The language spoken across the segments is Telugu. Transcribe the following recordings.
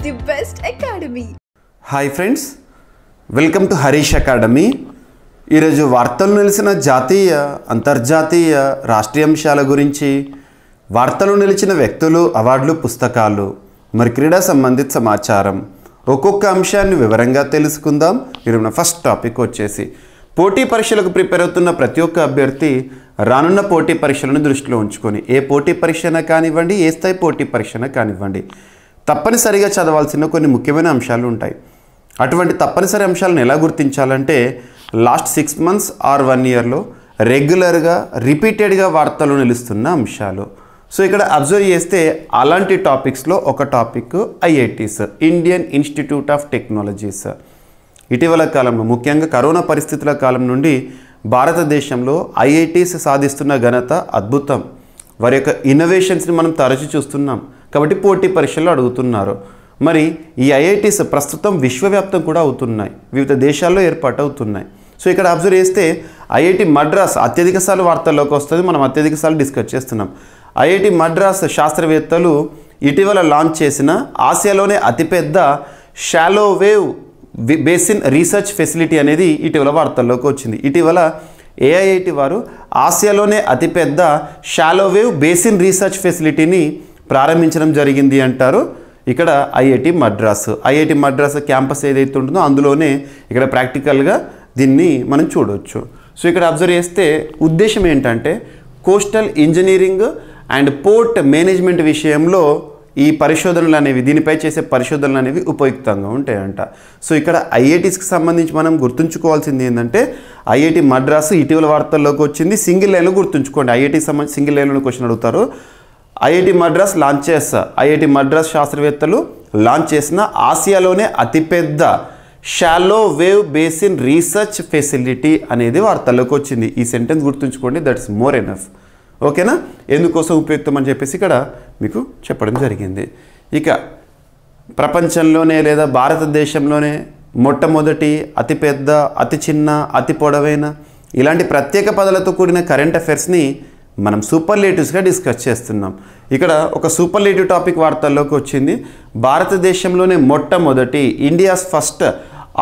the best academy. Hi friends, welcome to Harish academy. ఈరోజు వార్తలు నిలిచిన జాతీయ అంతర్జాతీయ రాష్ట్రీయ అంశాల గురించి, వార్తలు నిలిచిన వ్యక్తులు, అవార్డులు, పుస్తకాలు, మరి క్రీడా సంబంధిత సమాచారం ఒక్కొక్క అంశాన్ని వివరంగా తెలుసుకుందాం. ఈరోజు ఫస్ట్ టాపిక్ వచ్చేసి పోటీ పరీక్షలకు ప్రిపేర్ అవుతున్న ప్రతి ఒక్క అభ్యర్థి రానున్న పోటీ పరీక్షలను దృష్టిలో ఉంచుకొని ఏ పోటీ పరీక్షన కానివ్వండి, ఏ స్థాయి పోటీ పరీక్షన కానివ్వండి, తప్పనిసరిగా చదవాల్సిన కొన్ని ముఖ్యమైన అంశాలు ఉంటాయి. అటువంటి తప్పనిసరి అంశాలను ఎలా గుర్తించాలంటే లాస్ట్ 6 months ఆర్ 1 yearలో రెగ్యులర్గా రిపీటెడ్గా వార్తలు నిలుస్తున్న అంశాలు. సో ఇక్కడ అబ్జర్వ్ చేస్తే అలాంటి టాపిక్స్లో ఒక topic IITs, Indian institute of technologies. ఇటీవల కాలంలో ముఖ్యంగా కరోనా పరిస్థితుల కాలం నుండి భారతదేశంలో ఐఐటీస్ సాధిస్తున్న ఘనత అద్భుతం. వారి యొక్క ఇన్నోవేషన్స్ని మనం తరచూ చూస్తున్నాం కాబట్టి పోటీ పరీక్షలు అడుగుతున్నారు. మరి ఈ ఐఐటీస్ ప్రస్తుతం విశ్వవ్యాప్తం కూడా అవుతున్నాయి, వివిధ దేశాల్లో ఏర్పాటు అవుతున్నాయి. సో ఇక్కడ అబ్జర్వ్ చేస్తే ఐఐటి మద్రాస్ అత్యధిక సార్లు వార్తల్లోకి వస్తుంది, మనం అత్యధిక సార్లు డిస్కస్ చేస్తున్నాం. ఐఐటి మద్రాస్ శాస్త్రవేత్తలు ఇటీవల లాంచ్ చేసిన ఆసియాలోనే అతిపెద్ద shallow wave basin research facility అనేది ఇటీవల వార్తల్లోకి వచ్చింది. ఇటీవల ఏఐఐటి వారు ఆసియాలోనే అతిపెద్ద షాలో వేవ్ బేసిన్ రీసెర్చ్ ఫెసిలిటీని ప్రారంభించడం జరిగింది అంటారు. ఇక్కడ ఐఐటి మద్రాస్ క్యాంపస్ ఏదైతే ఉంటుందో అందులోనే ఇక్కడ ప్రాక్టికల్గా దీన్ని మనం చూడవచ్చు. సో ఇక్కడ అబ్జర్వ్ చేస్తే ఉద్దేశం ఏంటంటే coastal engineering and port management విషయంలో ఈ పరిశోధనలు అనేవి, దీనిపై చేసే పరిశోధనలు అనేవి ఉపయుక్తంగా ఉంటాయంట. సో ఇక్కడ ఐఐటీస్కి సంబంధించి మనం గుర్తుంచుకోవాల్సింది ఏంటంటే ఐఐటి మద్రాసు ఇటీవల వార్తల్లోకి వచ్చింది. సింగిల్ లైన్లో గుర్తుంచుకోండి, ఐఐటీకి సంబంధించి సింగిల్ లైన్లో క్వశ్చన్ అడుగుతారు. ఐఐటి మద్రాస్ శాస్త్రవేత్తలు లాంచ్ చేసిన ఆసియాలోనే అతిపెద్ద shallow wave basin research facility అనేది వార్తల్లోకి వచ్చింది. ఈ సెంటెన్స్ గుర్తుంచుకోండి, దట్స్ మోర్ ఎనఫ్. ఓకేనా, ఎందుకోసం ఉపయుక్తం అని చెప్పేసి ఇక్కడ మీకు చెప్పడం జరిగింది. ఇక ప్రపంచంలోనే లేదా భారతదేశంలోనే మొట్టమొదటి, అతిపెద్ద, అతి చిన్న, అతి పొడవైన ఇలాంటి ప్రత్యేక పదాలతో కూడిన కరెంట్ అఫైర్స్ని మనం సూపర్లేటివ్స్గా డిస్కస్ చేస్తున్నాం. ఇక్కడ ఒక సూపర్లేటివ్ టాపిక్ వార్తల్లోకి వచ్చింది. భారతదేశంలోనే మొట్టమొదటి, India's first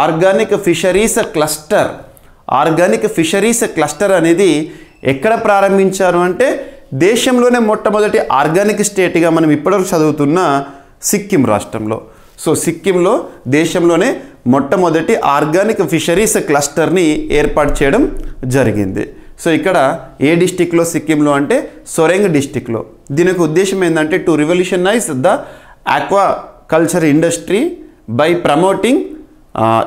organic fisheries cluster అనేది ఎక్కడ ప్రారంభించారు అంటే దేశంలోనే మొట్టమొదటి ఆర్గానిక్ స్టేట్గా మనం ఇప్పటివరకు చదువుతున్న సిక్కిం రాష్ట్రంలో. సో సిక్కింలో దేశంలోనే మొట్టమొదటి ఆర్గానిక్ ఫిషరీస్ క్లస్టర్ని ఏర్పాటు చేయడం జరిగింది. సో ఇక్కడ ఏ డిస్టిక్లో సిక్కింలో అంటే సొరెంగ్ డిస్టిక్లో. దీనికి ఉద్దేశం ఏంటంటే to revolutionise the aqua culture industry by promoting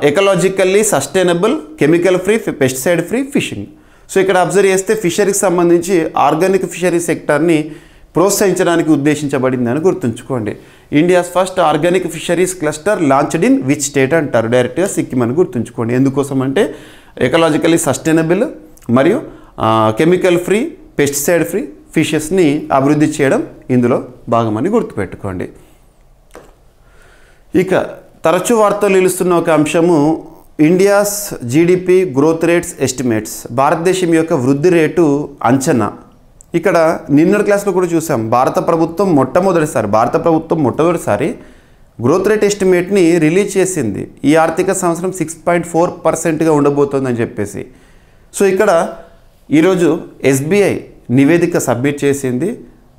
ecologically sustainable, chemical free, pesticide free fishing. So ఇక్కడ అబ్జర్వ్ చేస్తే ఫిషరీకి సంబంధించి ఆర్గానిక్ ఫిషరీ సెక్టార్ని ప్రోత్సహించడానికి ఉద్దేశించబడిందని గుర్తుంచుకోండి. India's first organic fisheries cluster launched in which state అంటారు, డైరెక్ట్గా సిక్కిం అని గుర్తుంచుకోండి. ఎందుకోసం అంటే ఎకలాజికల్లీ సస్టైనబుల్ మరియు కెమికల్ ఫ్రీ, పెస్టిసైడ్ ఫ్రీ ఫిషెస్ని అభివృద్ధి చేయడం ఇందులో భాగమని గుర్తుపెట్టుకోండి. ఇక తరచూ వార్తలు నిలుస్తున్న ఒక అంశము India's GDP growth rates estimates, భారతదేశం యొక్క వృద్ధి రేటు అంచనా. ఇక్కడ నిన్నటి క్లాస్లో కూడా చూసాం, భారత ప్రభుత్వం మొట్టమొదటిసారి గ్రోత్ రేట్ ఎస్టిమేట్ని రిలీజ్ చేసింది. ఈ ఆర్థిక సంవత్సరం 6.4%గా ఉండబోతోందని చెప్పేసి. సో ఇక్కడ ఈరోజు SBI నివేదిక సబ్మిట్ చేసింది.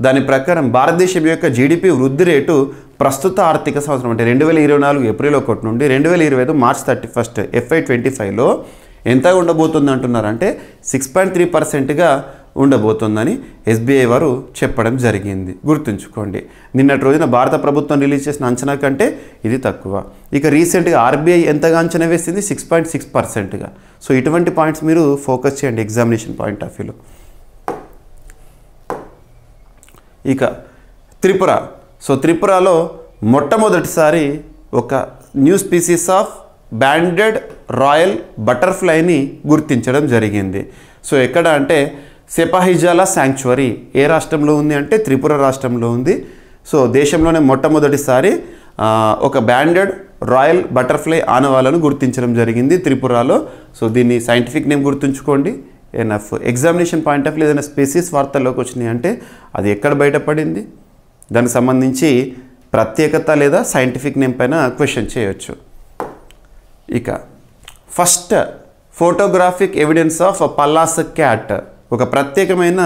దాని ప్రకారం భారతదేశం యొక్క జీడిపి వృద్ధి రేటు ప్రస్తుత ఆర్థిక సంవత్సరం అంటే 2024 ఏప్రిల్ 1 నుండి 2025 మార్చ్ 31 FY25లో ఎంత ఉండబోతుంది అంటున్నారంటే 6.3%గా ఉండబోతుందని SBI వారు చెప్పడం జరిగింది. గుర్తుంచుకోండి, నిన్నటి రోజున భారత ప్రభుత్వం రిలీజ్ చేసిన అంచనా కంటే ఇది తక్కువ. ఇక రీసెంట్గా RBI ఎంతగా అంచనా వేసింది? 6.6%గా. సో ఇటువంటి పాయింట్స్ మీరు ఫోకస్ చేయండి ఎగ్జామినేషన్ పాయింట్ ఆఫ్ వ్యూలో. ఇక త్రిపుర. సో త్రిపురలో మొట్టమొదటిసారి ఒక new species of banded royal బటర్ఫ్లైని గుర్తించడం జరిగింది. సో ఎక్కడ అంటే సెపాహిజాలా శాంక్చురీ ఏ రాష్ట్రంలో ఉంది అంటే త్రిపుర రాష్ట్రంలో ఉంది. సో దేశంలోనే మొట్టమొదటిసారి ఒక బ్యాండెడ్ రాయల్ బటర్ఫ్లై ఆనవాళ్ళను గుర్తించడం జరిగింది త్రిపురలో. సో దీన్ని సైంటిఫిక్ నేమ్ గుర్తుంచుకోండి. Enough examination point of view ఏదైనా స్పీసీస్ వార్తల్లోకి వచ్చినాయి అంటే అది ఎక్కడ బయటపడింది, దానికి సంబంధించి ప్రత్యేకత లేదా సైంటిఫిక్ నేమ్ పైన క్వశ్చన్ చేయొచ్చు. ఇక first photographic evidence of Pallas cat, ఒక ప్రత్యేకమైన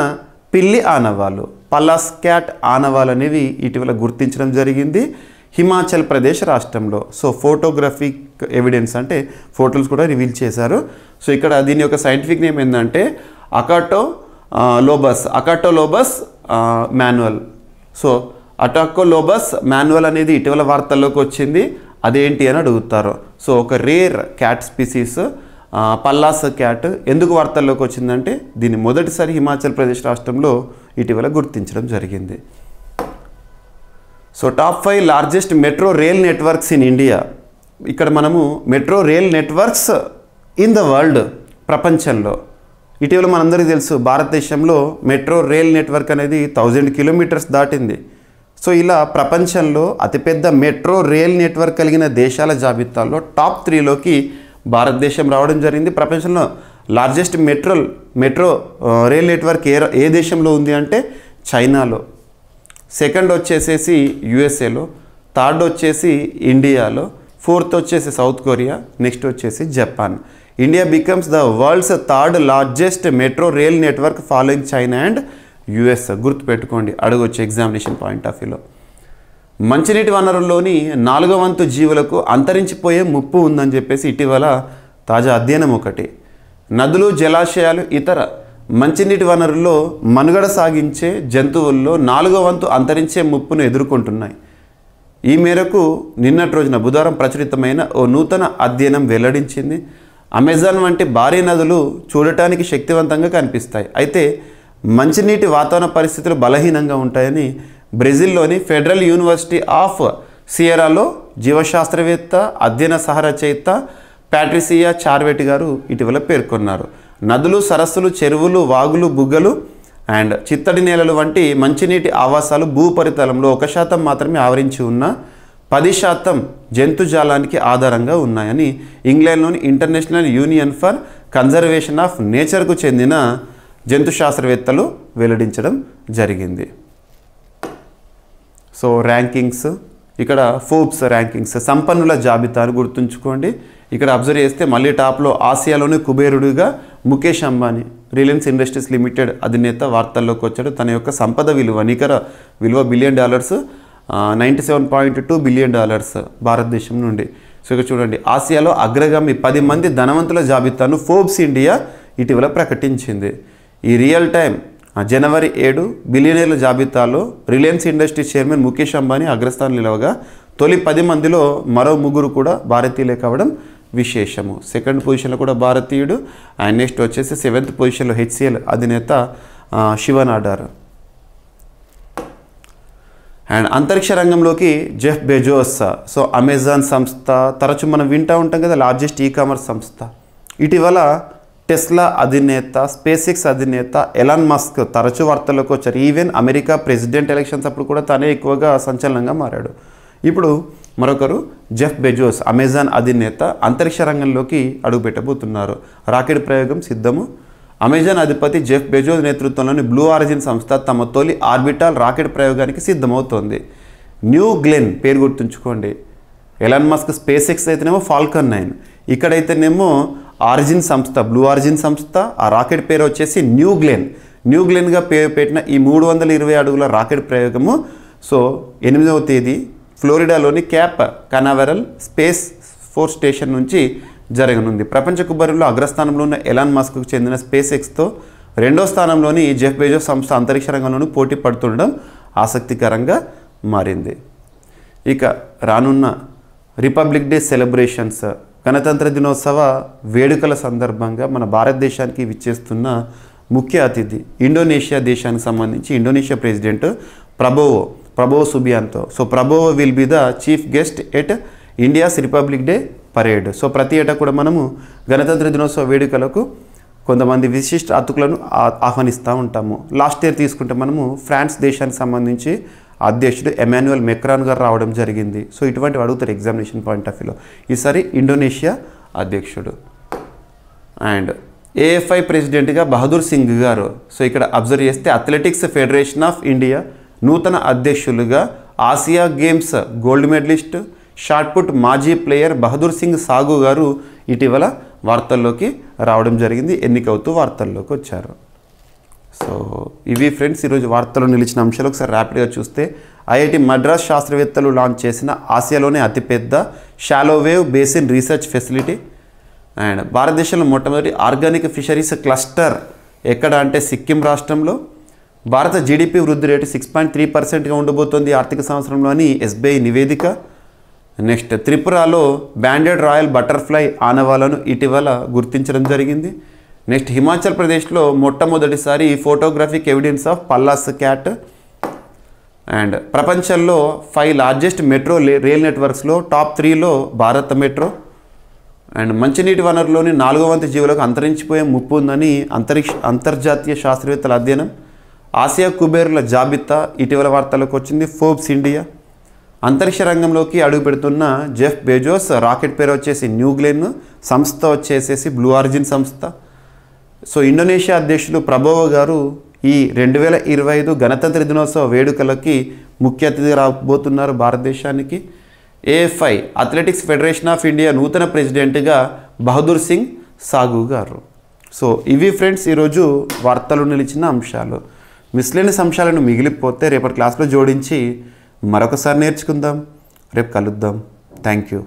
పిల్లి ఆనవాళ్ళు, పల్లాస్ క్యాట్ ఆనవాళ్ళు అనేవి ఇటీవల గుర్తించడం జరిగింది హిమాచల్ ప్రదేశ్ రాష్ట్రంలో. సో ఫోటోగ్రాఫిక్ ఎవిడెన్స్ అంటే ఫోటోస్ కూడా రివీల్ చేశారు. సో ఇక్కడ దీని యొక్క సైంటిఫిక్ నేమ్ ఏంటంటే అకాటోలోబస్ మాన్యువల్. సో అటాకోలోబస్ మాన్యువల్ అనేది ఇటీవల వార్తల్లోకి వచ్చింది, అదేంటి అని అడుగుతారు. సో ఒక రేర్ క్యాట్ స్పీసీస్ పల్లాస్ క్యాట్ ఎందుకు వార్తల్లోకి వచ్చిందంటే దీన్ని మొదటిసారి హిమాచల్ ప్రదేశ్ రాష్ట్రంలో ఇటీవల గుర్తించడం జరిగింది. So top 5 largest metro rail networks in India. ఇక్కడ మనము metro rail networks in the world, ప్రపంచంలో ఇటీవల మనందరికీ తెలుసు భారతదేశంలో మెట్రో రైల్ నెట్వర్క్ అనేది 1000 కిలోమీటర్స్ దాటింది. సో ఇలా ప్రపంచంలో అతిపెద్ద మెట్రో రైల్ నెట్వర్క్ కలిగిన దేశాల జాబితాలో టాప్ 3లోకి భారతదేశం రావడం జరిగింది. ప్రపంచంలో లార్జెస్ట్ మెట్రో రైల్ నెట్వర్క్ ఏ దేశంలో ఉంది అంటే చైనాలో, సెకండ్ వచ్చేసేసి యుఎస్ఏలో, థర్డ్ వచ్చేసి ఇండియాలో, ఫోర్త్ వచ్చేసి సౌత్ కొరియా, నెక్స్ట్ వచ్చేసి Japan. India becomes the world's third largest metro rail network following China and US. గుర్తుపెట్టుకోండి, అడగొచ్చు ఎగ్జామినేషన్ పాయింట్ ఆఫ్ వ్యూలో. మంచినీటి వనరుల్లోని 4వ వంతు జీవులకు అంతరించిపోయే ముప్పు ఉందని చెప్పేసి ఇటీవల తాజా అధ్యయనం ఒకటి. నదులు, జలాశయాలు, ఇతర మంచినీటి వనరుల్లో మనుగడ సాగించే జంతువుల్లో 4వ వంతు అంతరించే ముప్పును ఎదుర్కొంటున్నాయి. ఈ మేరకు నిన్నటి రోజున బుధవారం ప్రచురితమైన ఓ నూతన అధ్యయనం వెల్లడించింది. అమెజాన్ వంటి భారీ నదులు చూడటానికి శక్తివంతంగా కనిపిస్తాయి, అయితే మంచినీటి వాతావరణ పరిస్థితులు బలహీనంగా ఉంటాయని బ్రెజిల్లోని ఫెడరల్ యూనివర్సిటీ ఆఫ్ సియరాలో జీవశాస్త్రవేత్త, అధ్యయన సహరచయిత ప్యాట్రిసియా చార్వెట్ గారు ఇటీవల పేర్కొన్నారు. నదులు, సరస్సులు, చెరువులు, వాగులు, బుగ్గలు అండ్ చిత్తడి నేలలు వంటి మంచినీటి ఆవాసాలు భూపరితలంలో 1% మాత్రమే ఆవరించి ఉన్న 10% జంతుజాలానికి ఆధారంగా ఉన్నాయని ఇంగ్లాండ్లోని international union for conservation of నేచర్కు చెందిన జంతు శాస్త్రవేత్తలు వెల్లడించడం జరిగింది. సో ర్యాంకింగ్స్, ఇక్కడ ఫోర్బ్స్ ర్యాంకింగ్స్ సంపన్నుల జాబితాను గుర్తుంచుకోండి. ఇక్కడ అబ్జర్వ్ చేస్తే మళ్ళీ టాప్లో ఆసియాలోని కుబేరుడిగా ముఖేష్ అంబానీ, రిలయన్స్ ఇండస్ట్రీస్ లిమిటెడ్ అధినేత వార్తల్లోకి వచ్చాడు. తన యొక్క సంపద విలువ, నికర విలువ $1 బిలియన్, $97.2 బిలియన్ భారతదేశం నుండి. సో ఇక్కడ చూడండి, ఆసియాలో అగ్రగామి 10 మంది ధనవంతుల జాబితాను ఫోర్బ్స్ ఇండియా ఇటీవల ప్రకటించింది. ఈ రియల్ టైం జనవరి 7 బిలియనీర్ల జాబితాలో రిలయన్స్ ఇండస్ట్రీస్ చైర్మన్ ముఖేష్ అంబానీ అగ్రస్థానం నిలవగా తొలి 10 మందిలో మరో 3 కూడా భారతీయులే కావడం విశేషము. సెకండ్ పొజిషన్లో కూడా భారతీయుడు, అండ్ నెక్స్ట్ వచ్చేసి 7th పొజిషన్లో HCL అధినేత శివన్ ఆడార్. అండ్ అంతరిక్ష రంగంలోకి జెఫ్ బెజోస్, సో అమెజాన్ సంస్థ, తరచు మనం వింటూ ఉంటాం కదా లార్జెస్ట్ ఈకామర్స్ సంస్థ. ఇటీవల టెస్లా అధినేత, స్పేస్ ఎక్స్ అధినేత ఎలాన్ మస్క్ తరచు వార్తల్లోకి వచ్చారు. ఈవెన్ అమెరికా ప్రెసిడెంట్ ఎలక్షన్స్ అప్పుడు కూడా తనే ఎక్కువగా సంచలనంగా మారాడు. ఇప్పుడు మరొకరు జెఫ్ బెజోస్, అమెజాన్ అధినేత అంతరిక్ష రంగంలోకి అడుగుపెట్టబోతున్నారు. రాకెట్ ప్రయోగం సిద్ధము. అమెజాన్ అధిపతి జెఫ్ బెజోస్ నేతృత్వంలోని బ్లూ ఆరిజిన్ సంస్థ తమ తొలి ఆర్బిటాల్ రాకెట్ ప్రయోగానికి సిద్ధమవుతోంది. న్యూ గ్లెన్ పేరు గుర్తుంచుకోండి. ఎలాన్ మస్క్ స్పేస్ ఎక్స్ అయితేనేమో ఫాల్కన్ 9, ఇక్కడైతేనేమో ఆరిజిన్ సంస్థ, బ్లూ ఆరిజిన్ సంస్థ, ఆ రాకెట్ పేరు వచ్చేసి న్యూ గ్లెన్గా పేరు పెట్టిన ఈ 320 అడుగుల రాకెట్ ప్రయోగము సో 8వ తేదీ ఫ్లోరిడాలోని క్యాప్ కనావెరల్ స్పేస్ ఫోర్స్ స్టేషన్ నుంచి జరగనుంది. ప్రపంచ కుబ్బరిలో అగ్రస్థానంలో ఉన్న ఎలాన్ మస్క్కు చెందిన స్పేస్ ఎక్స్తో 2వ స్థానంలోని జెఫ్ బెజోస్ సంస్థ అంతరిక్ష రంగంలోనూ పోటీ పడుతుండడం ఆసక్తికరంగా మారింది. ఇక రానున్న రిపబ్లిక్ డే సెలబ్రేషన్స్, గణతంత్ర దినోత్సవ వేడుకల సందర్భంగా మన భారతదేశానికి విచ్చేస్తున్న ముఖ్య అతిథి ఇండోనేషియా దేశానికి సంబంధించి Indonesia president Prabowo Subianto. So Prabowo will be the chief guest at India's republic day parade. So ప్రతి ఏటా కూడా మనము గణతంత్ర దినోత్సవ వేడుకలకు కొంతమంది విశిష్ట అతిథులను ఆహ్వానిస్తూ ఉంటాము. లాస్ట్ ఇయర్ తీసుకుంటే మనము ఫ్రాన్స్ దేశానికి సంబంధించి అధ్యక్షుడు ఎమాన్యుయల్ మెక్రాన్ గారు రావడం జరిగింది. సో ఇటువంటివి అడుగుతారు ఎగ్జామినేషన్ పాయింట్ ఆఫ్ వ్యూలో. ఈసారి ఇండోనేషియా అధ్యక్షుడు. అండ్ ఏఎఫ్ఐ ప్రెసిడెంట్గా బహదూర్ సింగ్ గారు. సో ఇక్కడ అబ్జర్వ్ చేస్తే అథ్లెటిక్స్ ఫెడరేషన్ ఆఫ్ ఇండియా నూతన అధ్యక్షులుగా Asia games gold medallist, shotput మాజీ ప్లేయర్ బహదూర్ సింగ్ సాగు గారు ఇటీవల వార్తల్లోకి రావడం జరిగింది, ఎన్నికవుతూ వార్తల్లోకి వచ్చారు. సో ఇవి ఫ్రెండ్స్ ఈరోజు వార్తల్లో నిలిచిన అంశాలు. ఒకసారి ర్యాపిడ్గా చూస్తే ఐఐటి మద్రాస్ శాస్త్రవేత్తలు లాంచ్ చేసిన ఆసియాలోనే అతిపెద్ద shallow wave basin research facility. And భారతదేశంలో మొట్టమొదటి ఆర్గానిక్ ఫిషరీస్ క్లస్టర్ ఎక్కడ అంటే సిక్కిం రాష్ట్రంలో. భారత జీడిపి వృద్ధి రేటు 6.3%గా ఉండబోతోంది ఆర్థిక సంవత్సరంలో అని ఎస్బీఐ నివేదిక. నెక్స్ట్ త్రిపురలో బ్యాండెడ్ రాయల్ బటర్ఫ్లై ఆనవాలను ఇటీవల గుర్తించడం జరిగింది. నెక్స్ట్ హిమాచల్ ప్రదేశ్లో మొట్టమొదటిసారి photographic evidence of Pallas cat. And ప్రపంచంలో 5 లార్జెస్ట్ మెట్రో రైల్ నెట్వర్క్స్లో టాప్ 3లో భారత్ మెట్రో. అండ్ మంచినీటి వనరులోని 4వ వంతు జీవులకు అంతరించిపోయే ముప్పు ఉందని అంతర్జాతీయ శాస్త్రవేత్తల అధ్యయనం. ఆసియా కుబేరుల జాబితా ఇటీవల వార్తలకు వచ్చింది, ఫోర్బ్స్ ఇండియా. అంతరిక్ష రంగంలోకి అడుగు పెడుతున్న జెఫ్ బెజోస్ రాకెట్ పేరు వచ్చేసి న్యూ గ్లెన్, సంస్థ వచ్చేసేసి బ్లూ ఆరిజిన్ సంస్థ. సో ఇండోనేషియా అధ్యక్షులు ప్రబోవో గారు ఈ 2025 గణతంత్ర దినోత్సవ వేడుకలకి ముఖ్య అతిథిగా రాబోతున్నారు భారతదేశానికి. AFI athletics federation of India నూతన ప్రెసిడెంట్గా బహదూర్ సింగ్ సాగు గారు. సో ఇవి ఫ్రెండ్స్ ఈరోజు వార్తలు నిలిచిన అంశాలు. మిస్లేనియస్ అంశాలను మిగిలిపోతే రేపటి క్లాస్లో జోడించి మరొకసారి నేర్చుకుందాం. రేపు కలుద్దాం. Thank you.